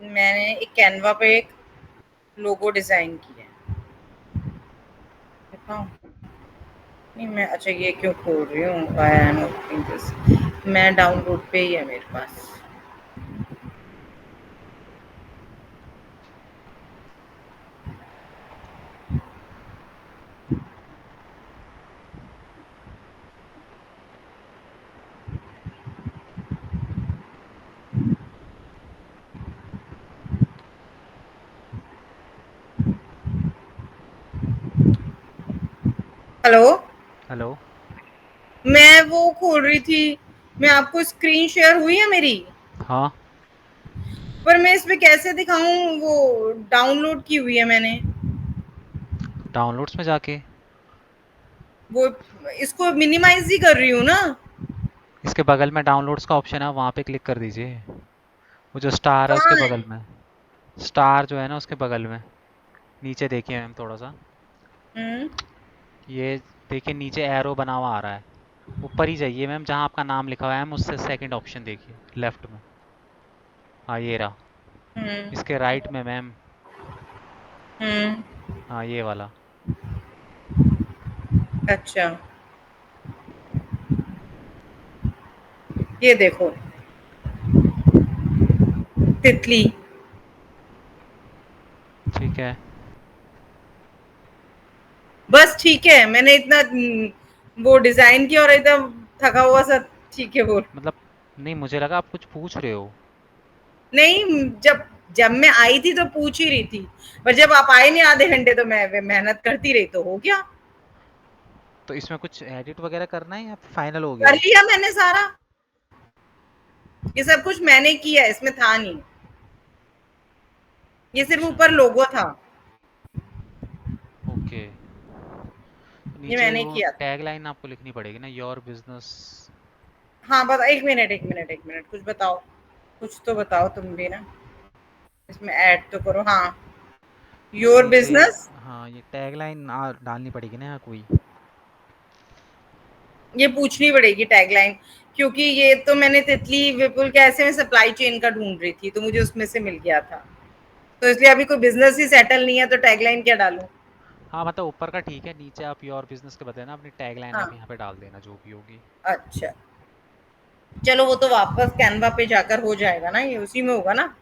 मैंने एक कैनवा पे एक लोगो डिजाइन किया है। दिखाऊं? नहीं, मैं अच्छा ये क्यों खोल रही हूँ? I am opening this. मैं डाउनलोड पे ही है मेरे पास। हेलो। हेलो। मैं वो खोल रही थी। मैं आपको स्क्रीन शेयर हुई है मेरी। हाँ। पर मैं इसमें कैसे दिखाऊं? वो डाउनलोड की हुई है मैंने। डाउनलोड्स में जाके वो इसको मिनिमाइज ही कर रही हूँ ना। इसके बगल में डाउनलोड्स का ऑप्शन है, वहाँ पे क्लिक कर दीजिए। वो जो स्टार है उसके कहाँ है? बगल में, स्टार जो है ना उसके बगल में, नीचे देखिए मैम थोड़ा सा। हम्म। ये देखिए नीचे एरो बना हुआ आ रहा है, ऊपर ही जाइए मैम, जहाँ आपका नाम लिखा हुआ है मैम उससे सेकंड ऑप्शन देखिए लेफ्ट में। हाँ ये रहा। हम्म। इसके राइट में मैम, हम्म। हाँ ये वाला। अच्छा, ये देखो। तितली। ठीक है। बस ठीक है। मैंने इतना वो डिजाइन किया और एकदम थका हुआ सा। ठीक है बोल। मतलब नहीं, मुझे लगा आप कुछ पूछ रहे हो। नहीं, जब जब मैं आई थी तो पूछ ही रही थी। पर जब आप आए नहीं आधे घंटे तो मैं मेहनत करती रही तो हो गया। तो इसमें कुछ एडिट वगैरह करना है या फाइनल हो कर गया? लिया मैंने सारा। ये सब कुछ मैंने किया, इसमें था नहीं। ये सिर्फ अच्छा। ऊपर लोगो था। ओके। तो ये नीचे मैंने वो किया था। टैग लाइन आपको लिखनी पड़ेगी ना, योर बिजनेस। हाँ, बता। एक मिनट, एक मिनट, एक मिनट, कुछ बताओ। कुछ तो बताओ तुम भी ना। इसमें ऐड तो करो। हाँ। योर नीचे, बिजनेस। हाँ ये टैग लाइन डालनी पड़ेगी ना यहाँ कोई। ये पूछनी पड़ेगी टैगलाइन। क्योंकि ये तो मैंने तितली विपुल के ऐसे में सप्लाई चेन का ढूंढ रही थी तो मुझे उसमें से मिल गया था। तो इसलिए अभी कोई बिजनेस ही सेटल नहीं है तो टैगलाइन क्या डालूं? हाँ मतलब ऊपर का ठीक है, नीचे आप योर बिजनेस के बदले ना अपनी टैग लाइन आप हाँ। यहाँ पे डाल देना जो भी होगी। अच्छा, चलो वो तो वापस कैनवा पे जाकर हो जाएगा ना, ये उसी में होगा ना।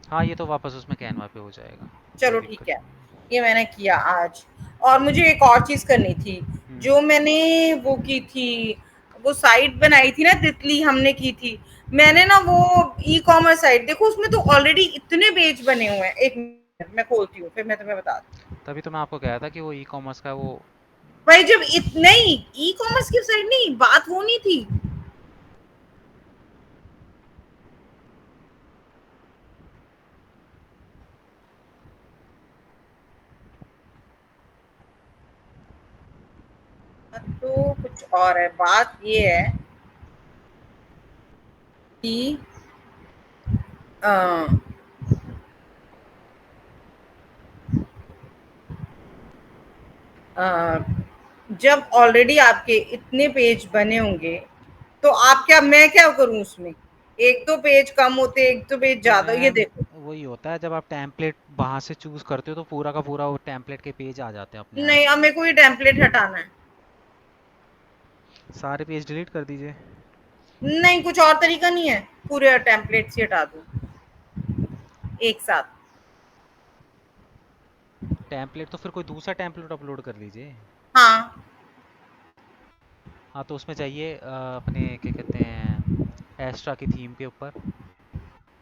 हाँ ये तो वापस उसमें कैनवा पे हो जाएगा, कोई चलो दिक्कत ठीक है। नहीं है। ये मैंने किया आज। और मुझे एक और चीज करनी थी। हम्म। जो मैंने वो की थी, वो साइट बनाई थी ना, तितली हमने की थी। मैंने ना वो ई कॉमर्स साइट देखो, उसमें तो ऑलरेडी इतने पेज बने हुए हैं। एक मिनट मैं खोलती हूँ फिर मैं तुम्हें बता दूँ। तभी तो मैं आपको कहा था कि वो ई कॉमर्स का वो। भाई जब नहीं, ई कॉमर्स की साइट नहीं, बात वो नहीं थी। तो कुछ और है। बात ये है कि अ, अ, जब ऑलरेडी आपके इतने पेज बने होंगे तो आप क्या, मैं क्या करूं उसमें? एक दो पेज कम होते, एक दो पेज तो ज्यादा, ये मैम देखो। वही होता है, जब आप टेम्पलेट वहाँ से चूज करते हो तो पूरा का पूरा वो टेम्पलेट के पेज आ जाते हैं अपने आप। नहीं, अब मेरे को ये टेम्पलेट हटाना है। सारे पेज डिलीट कर दीजिए। नहीं, कुछ और तरीका नहीं है? पूरे टेम्पलेट से हटा दूं एक साथ? टेम्पलेट तो फिर कोई दूसरा टेम्पलेट अपलोड कर लीजिए। हाँ। हाँ तो उसमें जाइए अपने क्या कहते हैं, एस्ट्रा की थीम के ऊपर,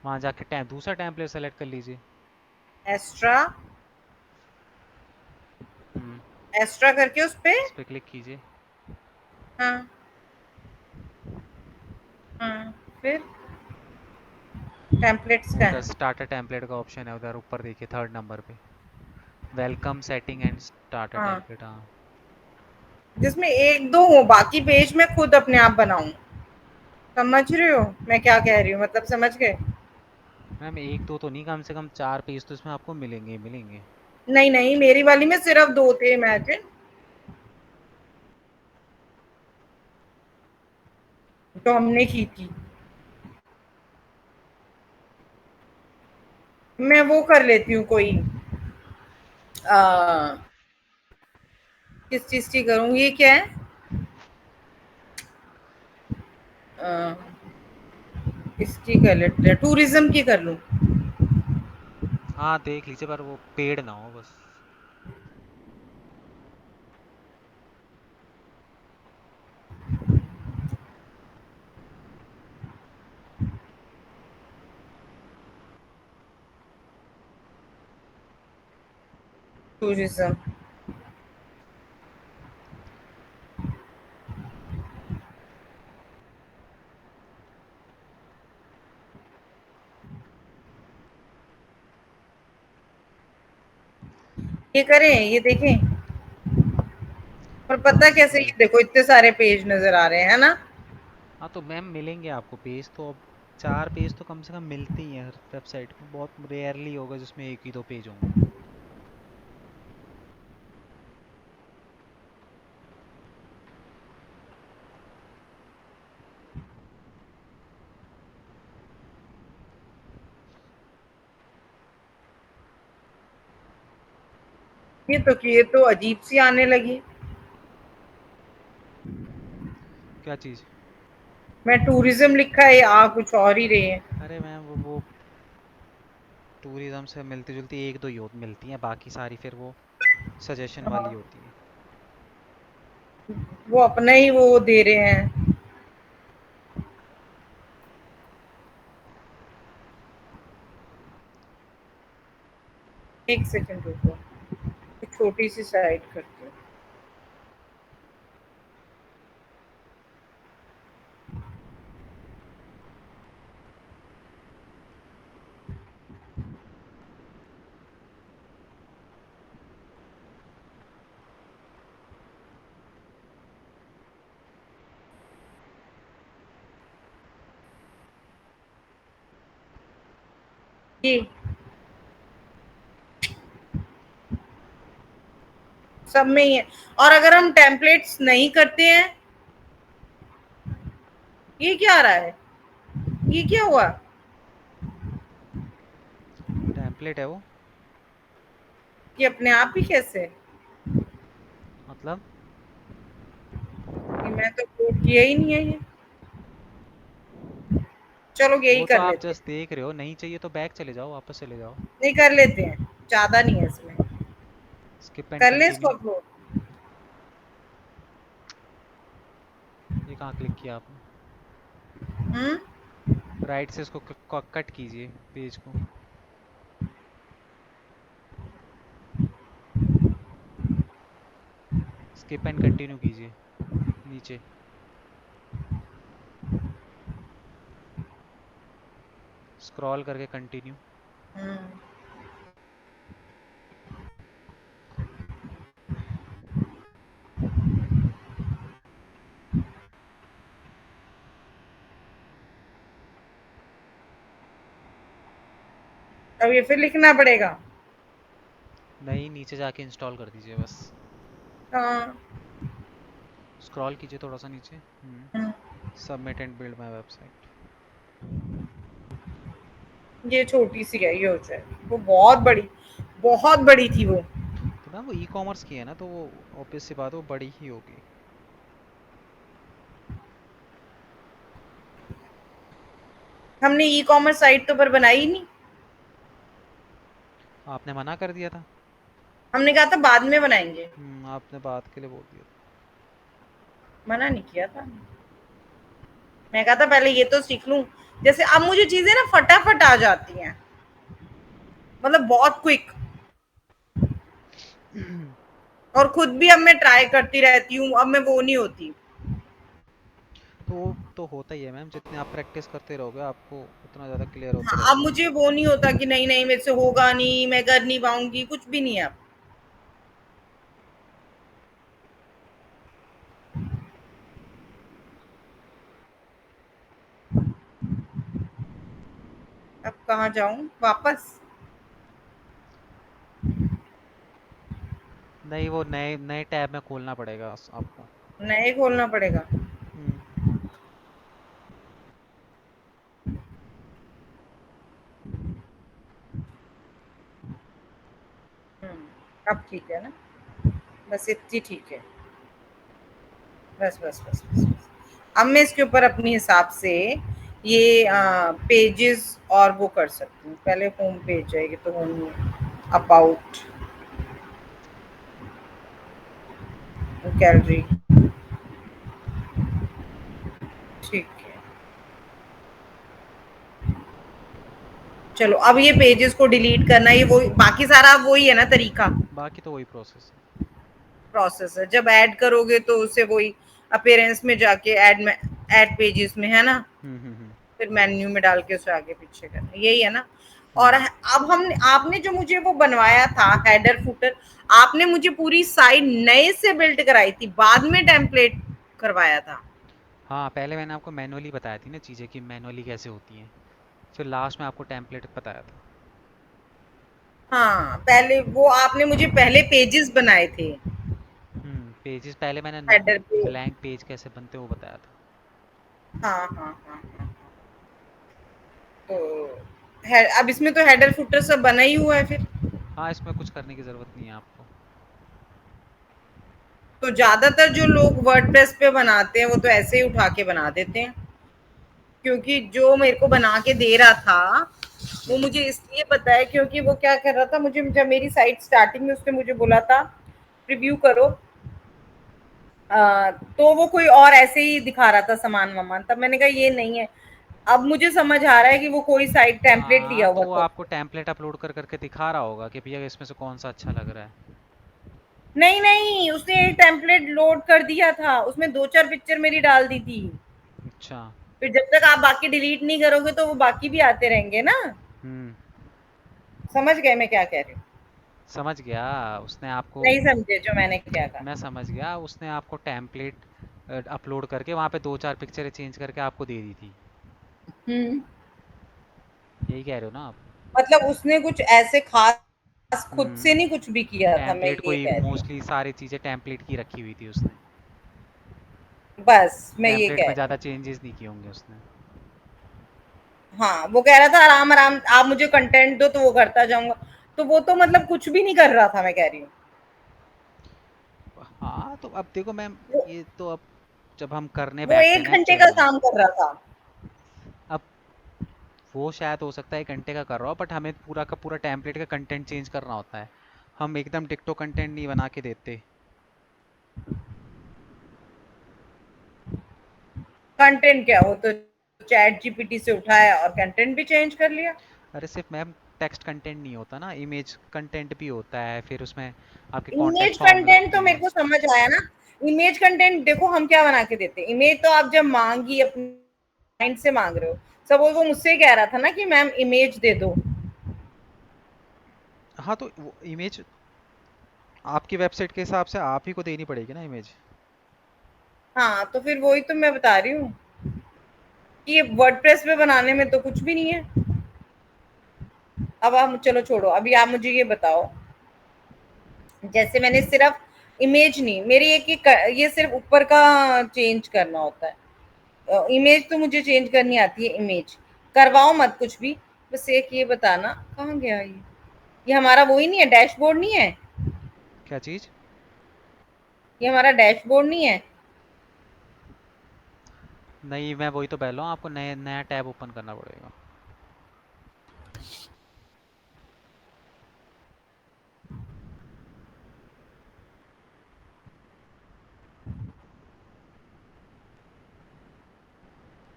वहाँ जाके दूसरा टेम्पलेट सेलेक्ट कर लीजिए। एक्स्ट्रा। हम्म। एक्स्ट्रा करके उस पे। उस पर क्लिक कीजिए। हाँ। हाँ। फिर टेम्पलेट्स वो का उधर है। स्टार्टर टेम्पलेट का ऑप्शन है, उधर ऊपर देखिए थर्ड नंबर पे, वेलकम सेटिंग एंड स्टार्टर हाँ, टेम्पलेट। हाँ। जिसमें एक दो हो, बाकी पेज मैं खुद अपने आप बनाऊं। समझ रहे हो मैं क्या कह रही हूँ? मतलब समझ गए? मैम एक दो तो नहीं, कम से कम चार पेज तो इसमें आपको मिलेंगे ही मिलेंगे। नहीं नहीं, मेरी वाली में सिर्फ दो थे, इमेजिन। तो हमने की थी। मैं वो कर लेती हूँ कोई, आ, किस चीज की करूँ, ये क्या है, आ, इसकी कर लेते हैं, टूरिज्म की कर लूँ। हाँ देख लीजिए, पर वो पेड़ ना हो बस। टूरिज्म, ये करें, ये देखें। पर पता कौन सी कैसे, ये साइट? देखो इतने सारे पेज नजर आ रहे हैं ना। हाँ तो मैम मिलेंगे आपको पेज तो, अब 4 पेज तो कम से कम मिलते ही हैं हर वेबसाइट पे, बहुत रेयरली होगा जिसमें एक ही दो पेज होंगे। ये तो अजीब सी आने लगी। क्या चीज़? मैं टूरिज्म लिखा है, आ कुछ और ही रहे हैं। अरे मैम वो टूरिज्म से मिलती जुलती एक दो ही मिलती हैं, बाकी सारी फिर वो सजेशन वाली हाँ, होती है। वो अपना ही वो दे रहे हैं। एक सेकंड रुको, एक छोटी सी साइड करती हूँ। ये सब में ही है। और अगर हम टेम्पलेट्स नहीं करते हैं, ये क्या आ रहा है, ये क्या हुआ, टेम्पलेट है वो? ये अपने आप ही कैसे, मतलब ये मैं तो कोड किया ही नहीं है ये। चलो यही वो तो कर आप लेते हैं। जस्ट देख रहे हो, नहीं चाहिए तो बैक चले जाओ, वापस चले जाओ। नहीं, कर लेते हैं, ज्यादा नहीं है इसमें। स्किप एंड कर ले इसको कंटिन्यू। अपलोड। ये कहाँ क्लिक किया आपने? हम्म। राइट से इसको कट कीजिए पेज को। स्किप एंड कंटिन्यू कीजिए नीचे। स्क्रॉल करके कंटिन्यू। हम्म। अब ये फिर लिखना पड़ेगा। नहीं, नीचे जाके इंस्टॉल कर दीजिए बस। हाँ। स्क्रॉल कीजिए थोड़ा सा नीचे। Hmm. Submit and build my website. ये छोटी सी है, ये हो जाएगी, वो बहुत बड़ी थी वो। तो मैम वो ई कॉमर्स की है ना, तो वो ऑब्वियस सी बात है वो बड़ी ही होगी। हमने ई कॉमर्स साइट तो पर बनाई ही नहीं। आपने मना कर दिया था। हमने कहा था बाद में बनाएंगे। आपने बात के लिए बोल दिया था। मना नहीं किया था। मैं कहा था पहले ये तो सीख लूं। जैसे अब मुझे चीजें ना फटाफट आ जाती हैं, मतलब बहुत क्विक। और खुद भी अब मैं ट्राई करती रहती हूँ, अब मैं वो नहीं होती। तो वो तो होता ही है मैम, जितने आप प्रैक्टिस करते रहोगे आपको उतना ज़्यादा क्लियर होता हाँ, अब रहेगा। मुझे वो नहीं होता कि नहीं नहीं मेरे से होगा नहीं, मैं कर नहीं पाऊंगी, कुछ भी नहीं है अब। अब कहाँ जाऊं वापस। नहीं, वो नए नए टैब में खोलना पड़ेगा आपको। नए खोलना पड़ेगा। हम्म अब ठीक है ना? बस इतनी ठीक है। बस बस बस बस बस। अब मैं इसके ऊपर अपने हिसाब से ये पेजेस और वो कर सकती हूँ। पहले होम पेज जाएगी तो होम, अबाउट, गैलरी, ठीक है। चलो अब ये पेजेस को डिलीट करना, ये वो बाकी सारा वही है ना तरीका, बाकी तो वही प्रोसेस है। प्रोसेस है। जब ऐड करोगे तो उसे वही अपीयरेंस में जाके ऐड में, ऐड पेजेस में है ना, हम्म। फिर मेन्यू में डाल के उसे आगे पीछे करना, यही है ना। और हम्म। अब हम, आपने जो मुझे वो बनवाया था हेडर फुटर, आपने मुझे पूरी साइट नए से बिल्ड कराई थी, बाद में टेम्पलेट करवाया था। हाँ, पहले मैंने आपको मैनुअली बताया थी ना चीज़ें कि मैनुअली कैसे होती हैं, फिर लास्ट में आपको टेम्पलेट बताया था। हाँ, पहले वो आपने मुझे पहले पेजेस बनाए थे पेजेस पहले मैंने हेडर पे। ब्लैंक पेज कैसे बनते हैं वो बताया था। हाँ हाँ हाँ हाँ। तो है, अब इसमें तो हेडर फुटर सब बना ही हुआ है फिर। हाँ, इसमें कुछ करने की ज़रूरत नहीं है आपको। तो ज्यादातर जो लोग वर्डप्रेस पे बनाते हैं वो तो ऐसे ही उठा के बना देते हैं, क्योंकि जो मेरे को बना के दे रहा था वो हम्म। मुझे इसलिए पता है क्योंकि वो क्या कर रहा था, मुझे जब मेरी साइट स्टार्टिंग में उसने मुझे बोला था रिव्यू करो, तो वो कोई और ऐसे ही दिखा रहा था सामान वामान, तब मैंने कहा ये नहीं है। अब मुझे समझ आ रहा है कि वो कोई साइट टेम्पलेट हाँ, दिया तो हुआ वो था। आपको टेम्पलेट अपलोड कर करके दिखा रहा होगा कि भैया इसमें से कौन सा अच्छा लग रहा है। नहीं नहीं, उसने एक टेम्पलेट लोड कर दिया था, उसमें दो चार पिक्चर मेरी डाल दी थी। अच्छा। फिर जब तक आप बाकी डिलीट नहीं करोगे तो वो बाकी भी आते रहेंगे ना। हम्म। समझ गए मैं क्या कह रही हूँ? समझ गया। उसने आपको नहीं समझे जो मैंने क्या कहा? मैं समझ गया, उसने आपको टेम्पलेट अपलोड करके वहाँ पे दो चार पिक्चरें चेंज करके आपको दे दी थी। हम्म। यही कह रहे हो ना आप? मतलब उसने कुछ ऐसे खास खुद हम्म। से नहीं कुछ भी किया था, मैं टेम्पलेट ये कोई कह रही मोस्टली सारी चीज़ें टेम्पलेट की रखी हुई थी उसने। हूँ, बस मैं ये टेम्पलेट कह में रही ज़्यादा हूँ। चेंजेस नहीं किए होंगे उसने। हाँ, वो कह रहा था आराम आराम आप मुझे कंटेंट दो तो वो करता जाऊंगा, तो वो तो मतलब कुछ भी नहीं कर रहा था, मैं कह रही हूँ। हाँ, तो अब देखो मैम, वो ये तो अब जब हम करने वो बैठते हैं एक ना घंटे एक्चुअल का में, काम कर रहा था। अब वो शायद हो सकता है 1 घंटे का कर रहा हो, बट हमें पूरा का पूरा टेम्पलेट का कंटेंट चेंज करना होता है। हम एकदम डिक्टो कंटेंट नहीं बना के देते। कंटेंट क्या, वो तो चैट जीपीटी से उठाया और कंटेंट भी चेंज कर लिया। अरे सिर्फ मैम टेक्स्ट कंटेंट नहीं होता ना, इमेज कंटेंट भी होता है, फिर उसमें आपके इमेज कॉन्टैक्ट फॉर्म कंटेंट लगते तो मेरे हैं। को समझ आया ना। इमेज कंटेंट देखो हम क्या बना के देते हैं, इमेज तो आप जब मांगी अपने क्लाइंट से मांग रहे हो, सपोज वो मुझसे कह रहा था ना कि मैम इमेज दे दो। हाँ, तो वो इमेज आपकी वेबसाइट के हिसाब से आप ही को देनी पड़ेगी ना इमेज। हाँ, तो फिर वही तो मैं बता रही हूँ कि ये वर्डप्रेस पे बनाने में तो कुछ भी नहीं है। अब आप चलो छोड़ो, अभी आप मुझे ये बताओ, जैसे मैंने सिर्फ इमेज नहीं, मेरी ये सिर्फ ऊपर का चेंज करना होता है, इमेज तो मुझे चेंज करनी आती है, इमेज करवाओ मत कुछ भी। बस एक ये बताना, कहाँ गया ये हमारा वो ही नहीं है, डैशबोर्ड नहीं है, क्या चीज़? ये हमारा डैशबोर्ड नहीं है। नहीं, मैं वही तो बोल रहा हूँ, आपको नया टैब ओपन करना पड़ेगा।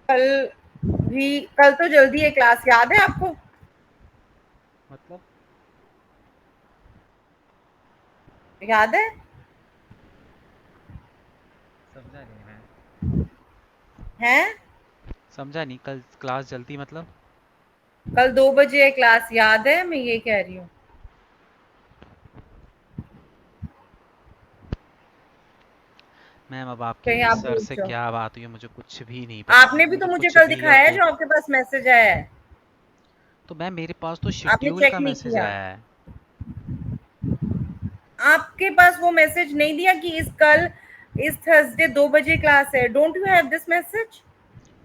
कल कल तो जल्दी है क्लास, याद है आपको? मतलब? याद है? समझा नहीं मैं। हैं? समझा नहीं, कल क्लास जल्दी मतलब? कल 2 बजे है क्लास, याद है, मैं ये कह रही हूँ। मैम, अब आपके कहीं आप सर भूल से जाओ। क्या बात हुई है मुझे कुछ भी नहीं पता, आपने भी तो मुझे मुझे कुछ कल भी दिखाया है अपडेट। जो आपके पास मैसेज आया है। तो मैम, मेरे पास तो आपने शेड्यूल चेक का नहीं मैसेज किया? आया है। आपके पास वो मैसेज नहीं दिया कि इस थर्सडे 2 बजे क्लास है? Don't you have this message?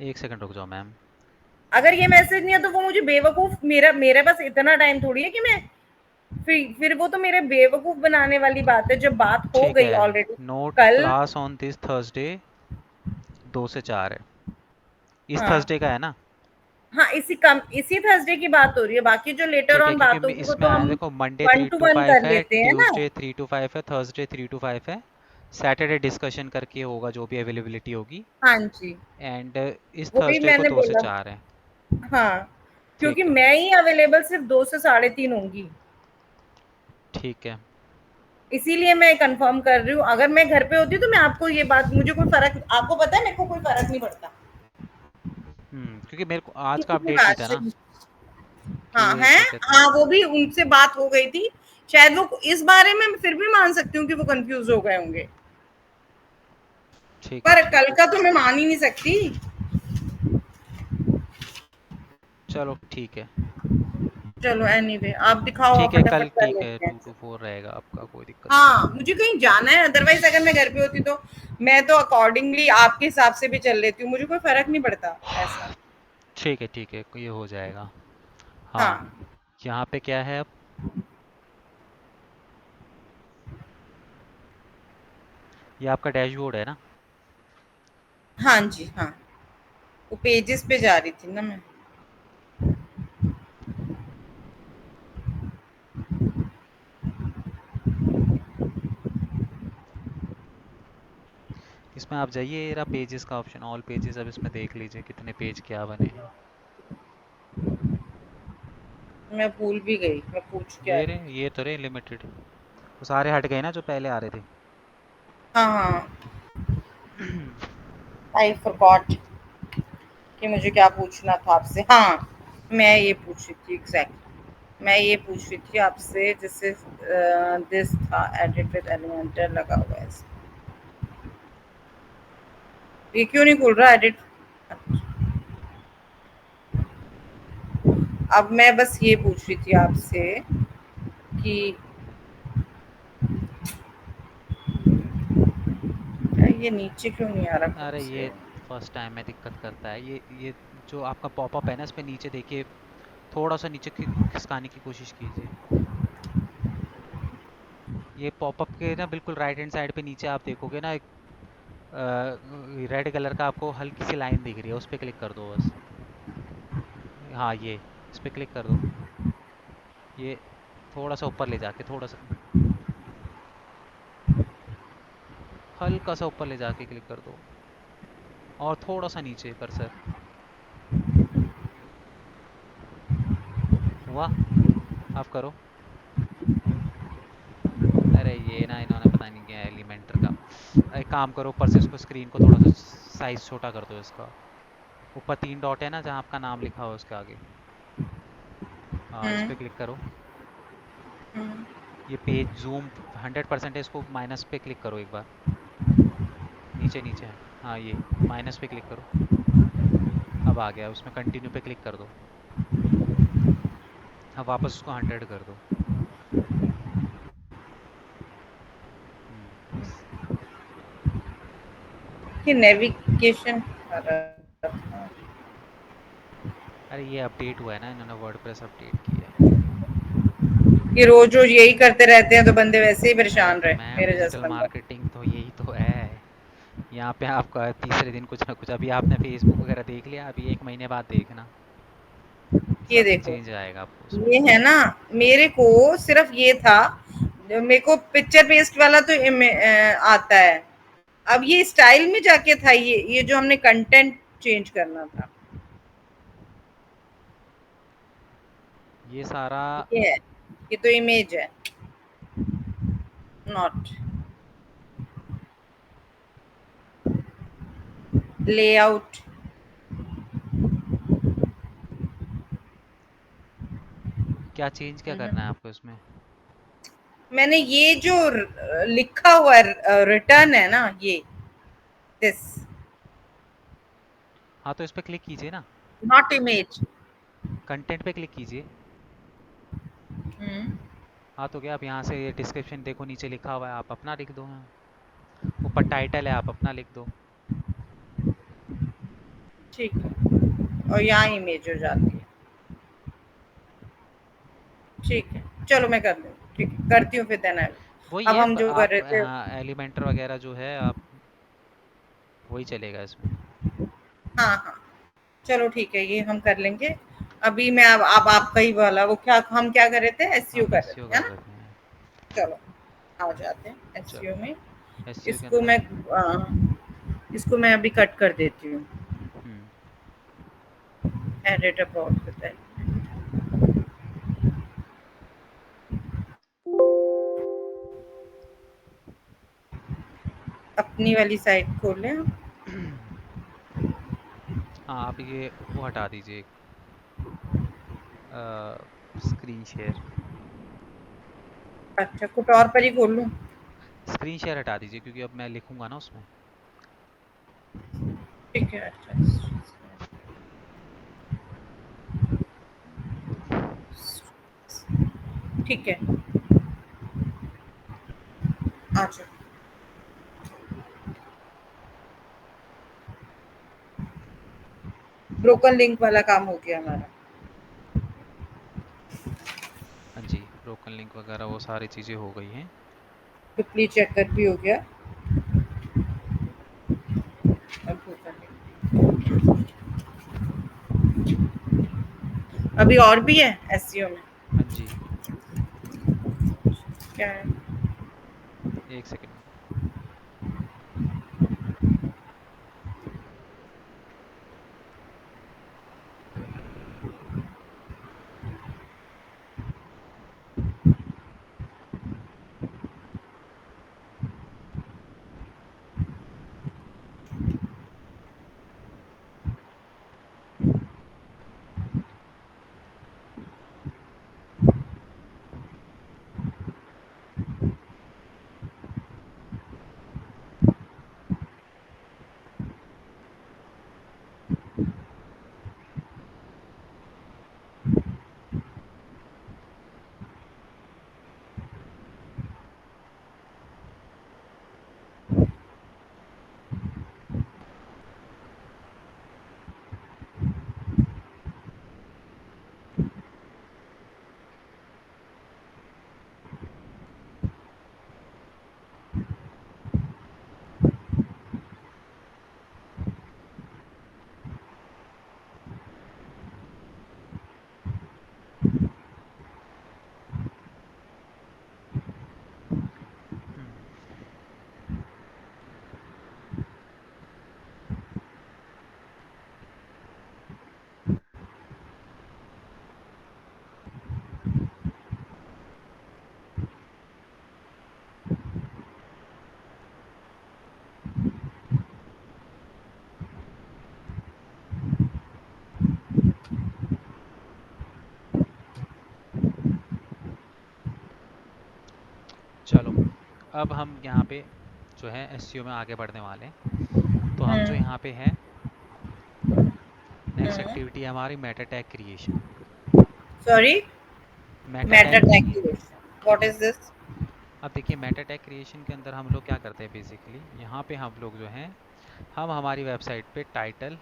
एक सेकंड रुक जाओ मैम। अगर ये मैसेज नहीं है तो वो मुझे बेवकूफ, मेरा मेरे पास इतना टाइम थोड़ी है कि मैं फिर वो तो मेरे बेवकूफ बनाने वाली बात है, जब बात हो ठीक गई है। ऑलरेडी नोट कल। क्लास ऑन दिस थर्सडे 2 से 4 है। इस हाँ थर्सडे का है ना? हाँ, इसी थर्सडे की बात हो रही है, बाकी जो लेटर ठीक है, ऑन क्योंकि बात होगी वो इसमें तो आया हम देखो, Monday one three two two one five कर है, लेते हैं ना। ट्यूसडे 3 to 5 है, थर्सडे 3 to 5 है, सैटरडे डिस्कशन करके होगा जो भी अवेलेबिलिटी होगी। हाँ जी, एंड इस वही थर्सडे को मैंने दो से बोला। चार है। हाँ, क्योंकि ठीक है। मैं ही अवेलेबल सिर्फ 2 से 3:30 होंगी, ठीक है। इसीलिए मैं कंफर्म कर रही हूँ। अगर मैं घर पे होती तो मैं आपको ये बात, मुझे कोई फर्क, आपको पता है मेरे को कोई फर्क नहीं पड़ता क्योंकि मेरे को आज का किसी भी अपडेट नहीं बात था से। ना हाँ कि है। क्या कहते हैं। हाँ, वो भी उनसे बात हो गई थी, शायद वो इस बारे में फिर भी मान सकती हूँ कि वो कंफ्यूज हो गए होंगे, ठीक है, पर ठीक कल है। का तो मैं मान ही नहीं सकती। चलो ठीक है। चलो एनीवे, आप दिखाओ, आप ठीक है, कल फटाफट कर ठीक है, लेते टू हैं। टू फोर रहेगा आपका, कोई दिक्कत नहीं हाँ, है। मुझे कहीं जाना है, अदरवाइज अगर मैं घर पे होती तो मैं तो अकॉर्डिंगली आपके हिसाब से भी चल लेती हूँ, मुझे कोई फर्क नहीं पड़ता ऐसा। ठीक है, ये हो जाएगा। हाँ। हाँ यहाँ पे क्या है अब? ये आपका डैशबोर्ड है ना? हाँ जी हाँ, वो पेजेस पे जा रही थी ना मैं। इसमें आप जाइए, ये रहा पेजेस का ऑप्शन, ऑल पेजेस। अब इसमें देख लीजिए कितने पेज क्या बने हैं। मैं भूल भी गई मैं पूछ क्या ये रही रहे, थी। ये तो रहे लिमिटेड। वो सारे हट गए ना जो पहले आ रहे थे। हाँ हाँ, आई फॉरगॉट कि मुझे क्या पूछना था आपसे। हाँ, मैं ये पूछ रही थी एग्जैक्टली, मैं ये पूछ रही थी आपसे, जैसे दिस था एडिट विद एलिमेंटर लगा हुआ है ये क्यों नहीं खुल रहा एडिट। अब मैं बस ये पूछ रही थी आपसे कि ये नीचे क्यों नहीं आ रहा खुद अरे से। ये फर्स्ट टाइम में दिक्कत करता है ये जो आपका पॉपअप है ना, इस पे नीचे देखिए, थोड़ा सा नीचे खिसकाने की कोशिश कीजिए। ये पॉपअप के ना बिल्कुल राइट हैंड साइड पे नीचे आप देखोगे ना, एक रेड कलर का आपको हल्की सी लाइन दिख रही है, उस पर क्लिक कर दो बस। हाँ, ये इस पे क्लिक कर दो। ये थोड़ा सा ऊपर ले जाके, थोड़ा सा, हल्का सा ऊपर ले जाके क्लिक कर दो, और थोड़ा सा नीचे कर्सर। हुआ? आप करो। अरे ये ना, इन्होंने पता नहीं क्या एलिमेंटर का, एक काम करो, ऊपर से इसको, स्क्रीन को थोड़ा सा साइज छोटा कर दो इसका। ऊपर 3 डॉट है ना जहाँ आपका नाम लिखा हो, उसके आगे। हाँ, इस हम्म पे क्लिक करो। हम्म ये पेज जूम 100% है, इसको माइनस पे क्लिक करो एक बार। नीचे नीचे है, हाँ ये माइनस पे क्लिक करो। अब आ गया, उसमें कंटिन्यू पे क्लिक कर दो। अब वापस उसको 100 कर दो। बस। कि नेविगेशन कर रहा था। अरे ये अपडेट हुआ है ना, इन्होंने वर्डप्रेस अपडेट किया है। कि रोज रोज यही करते रहते हैं तो बंदे वैसे ही अरे परेशान तो रहे, मैम, मेरे जैसा डिजिटल बंदा। मार्केटिंग तो यही तो है। यहाँ पे आपका तीसरे दिन कुछ ना कुछ, अभी आपने फेसबुक वगैरह देख लिया, अभी 1 महीने बाद देखना, ये सब देखो, चेंज आएगा आपको उसमें। ये है ना, मेरे को सिर्फ ये था, मेरे को पिक्चर पेस्ट वाला तो आता है। अब ये स्टाइल में जाके था, ये जो हमने कंटेंट चेंज करना था, ये सारा। ये है, ये तो इमेज है, नॉट लेआउट। क्या चेंज क्या करना है आपको इसमें? मैंने ये जो लिखा हुआ रिटर्न है ना, ये दिस, हाँ, तो इस पे क्लिक कीजिए ना, नॉट इमेज। कंटेंट पे क्लिक कीजिए। हाँ, तो क्या, आप यहाँ से ये डिस्क्रिप्शन देखो, नीचे लिखा हुआ है, आप अपना लिख दो यहाँ। ऊपर टाइटल है, आप अपना लिख दो। ठीक है, और यहाँ इमेज हो जाती है। ठीक है। चलो मैं कर लूँ, ठीक है, करती हूँ फिर देन आई। वही अब है हम जो कर आप, रहे थे। हाँ एलिमेंटर वगैरह जो है आप, वही चलेगा इसमें। हाँ, हाँ, चलो ठीक है, ये हम कर लेंगे। अभी मैं अब आपका ही वाला वो क्या हम क्या कर रहे थे? एसईओ हम कर रहे एसईओ थे, है कर ना? रहे थे। चलो, आ जाते हैं एसईओ चलो में। एसईओ के इसको अंदर। मैं इसको मैं अभी कट कर देती हूँ। हम्म। एडिट अबाउट होता है। अपनी वाली साइट खोल लें आप। हाँ आप ये वो हटा दीजिए, स्क्रीन शेयर। अच्छा, कुछ और पर ही खोल लूँ? स्क्रीन शेयर हटा दीजिए क्योंकि अब मैं लिखूंगा ना उसमें। ठीक है, अच्छा, ठीक है, अच्छा। ब्रोकन लिंक वाला काम हो गया हमारा। हाँ जी, ब्रोकन लिंक वगैरह वो सारी चीज़ें हो गई हैं। डुप्ली चेकर भी हो गया। अब ब्रोकन लिंक अभी और भी है एसईओ में? हाँ जी, क्या है? एक सेकंड। हम्म। चलो अब हम यहाँ पे जो है एसईओ में आगे बढ़ने वाले हैं। तो हम जो हम्म। यहाँ पे है, नेक्स्ट हम्म। एक्टिविटी है हमारी meta tag creation. Sorry. Meta meta tag tag create creation, what is this? अब देखिए मेटा टैग क्रिएशन के अंदर हम लोग क्या करते हैं बेसिकली, यहाँ पे हम लोग जो है, हम हमारी वेबसाइट पे टाइटल,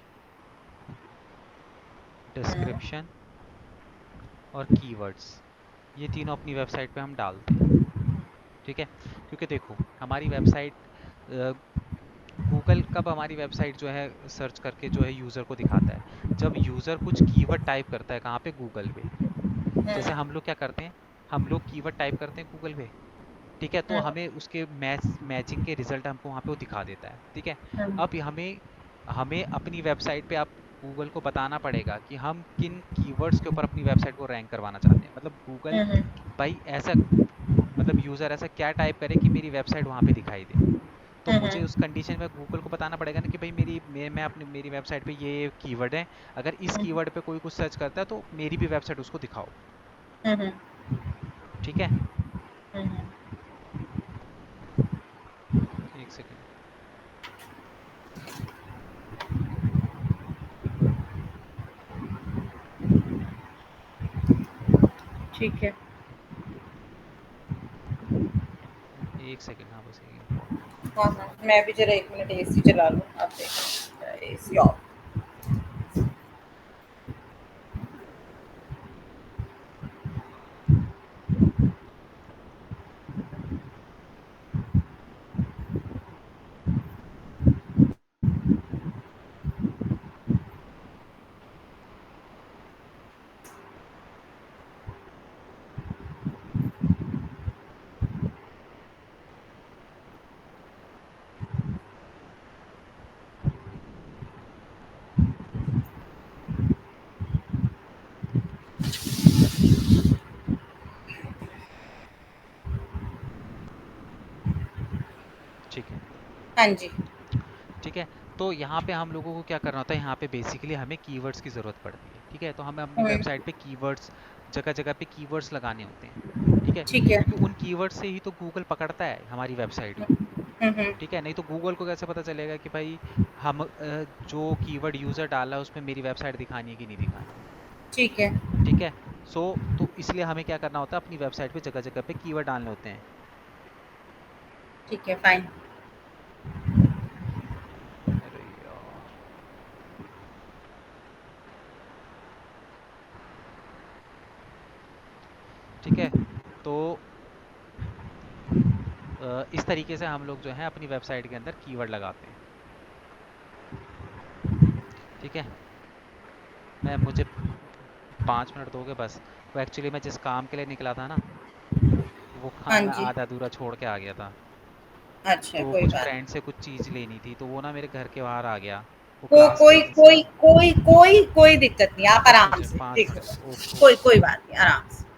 हम्म। डिस्क्रिप्शन और कीवर्ड्स, ये तीनों अपनी वेबसाइट पे हम डालते हैं। ठीक है, क्योंकि देखो हमारी वेबसाइट, गूगल कब हमारी वेबसाइट जो है सर्च करके जो है यूज़र को दिखाता है, जब यूज़र कुछ कीवर्ड टाइप करता है कहाँ पे, गूगल पे। जैसे हम्म। हम लोग क्या करते हैं, हम लोग कीवर्ड टाइप करते हैं गूगल पे, ठीक है, तो हम्म। हमें उसके मैचिंग के रिजल्ट हमको वहाँ पे वो दिखा देता है। ठीक है, हम्म। अब हमें हमें अपनी वेबसाइट पे आप गूगल को बताना पड़ेगा कि हम किन कीवर्ड्स के ऊपर अपनी वेबसाइट को रैंक करवाना चाहते हैं। मतलब गूगल हम्म। भाई ऐसा, मतलब यूज़र ऐसा क्या टाइप करे कि मेरी वेबसाइट वहाँ पे दिखाई दे। तो हम्म। मुझे उस कंडीशन में गूगल को बताना पड़ेगा ना कि भाई मैं अपनी मेरी वेबसाइट पे ये कीवर्ड है, अगर इस हम्म। कीवर्ड पे कोई कुछ सर्च करता है तो मेरी भी वेबसाइट उसको दिखाओ। हम्म। ठीक है, हम्म। एक सेकेंड। ठीक है। एक सेकेंड, हाँ बस एक इम्पोर्टेंट हाँ, चीज़ हाँ, है। मैं भी जरा 1 मिनट एसी चला लूँ, आप देखो एसी ऑफ। हाँ जी। ठीक है। तो यहाँ पे हम लोगों को क्या करना होता है, यहाँ पे बेसिकली हमें कीवर्ड्स की ज़रूरत पड़ती है। ठीक है, तो हमें अपनी वेबसाइट पे कीवर्ड्स, जगह जगह पे कीवर्ड्स लगाने होते हैं। ठीक है, ठीक है। क्योंकि उन कीवर्ड्स से ही तो गूगल पकड़ता है हमारी वेबसाइट को। हुँ। ठीक है, नहीं तो गूगल को कैसे पता चलेगा कि भाई हम जो कीवर्ड यूज़र डाला है उसमें मेरी वेबसाइट दिखानी है कि नहीं दिखानी है। ठीक है। ठीक है। सो तो इसलिए हमें क्या करना होता है, अपनी वेबसाइट पे जगह जगह पे कीवर्ड डालने होते हैं। ठीक है, फाइन। अरे यार। ठीक है, तो इस तरीके से हम लोग जो है अपनी वेबसाइट के अंदर कीवर्ड लगाते हैं। ठीक है, मैं मुझे 5 मिनट दोगे बस। वो एक्चुअली मैं जिस काम के लिए निकला था ना, वो हाँ काम मैं जी। आधा अधूरा छोड़ के आ गया था। अच्छा, तो वो कोई कुछ बात फ्रेंड से कुछ चीज़ लेनी थी, तो वो ना मेरे घर के बाहर आ गया। वो को क्लास कोई टेस्ट। कोई कोई कोई कोई दिक्कत नहीं, आप 10 आराम मिनट से 5 देख मिनट लो। ओके कोई ओके। कोई बात नहीं, आराम से।